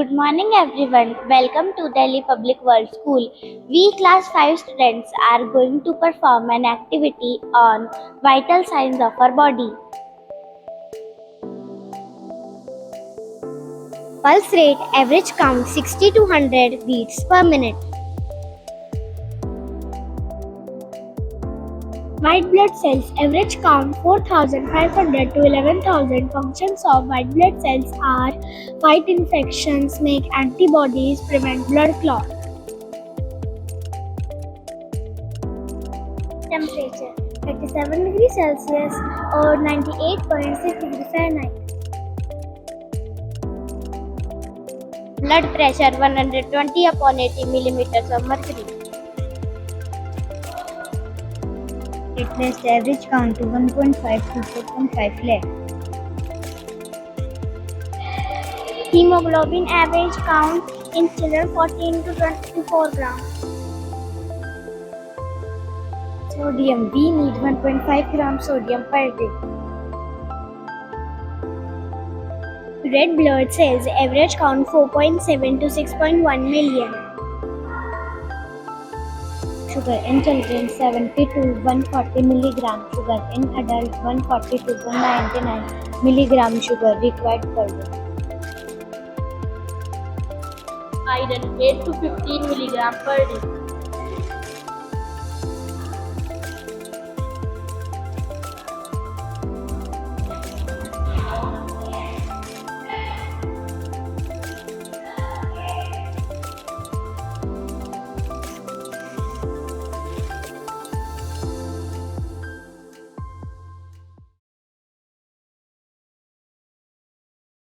Good morning everyone. Welcome to Delhi Public World School. We class 5 students are going to perform an activity on vital signs of our body. Pulse rate average count 60 to 100 beats per minute. White blood cells average count 4,500 to 11,000. Functions of white blood cells are fight infections, make antibodies, prevent blood clot. Temperature 37 degrees Celsius or 98.6 degrees Fahrenheit. Blood pressure 120 upon 80 millimeters of mercury. Platelets average count to 1.5 to 4.5 lakh. Hemoglobin average count in children 14 to 24 grams. Sodium, we need 1.5 grams sodium per day. Red blood cells average count 4.7 to 6.1 million. Sugar in children 70 to 140 milligram. Sugar in adult 140 to 199 milligram sugar required per day. Iron 8 to 15 milligram per day.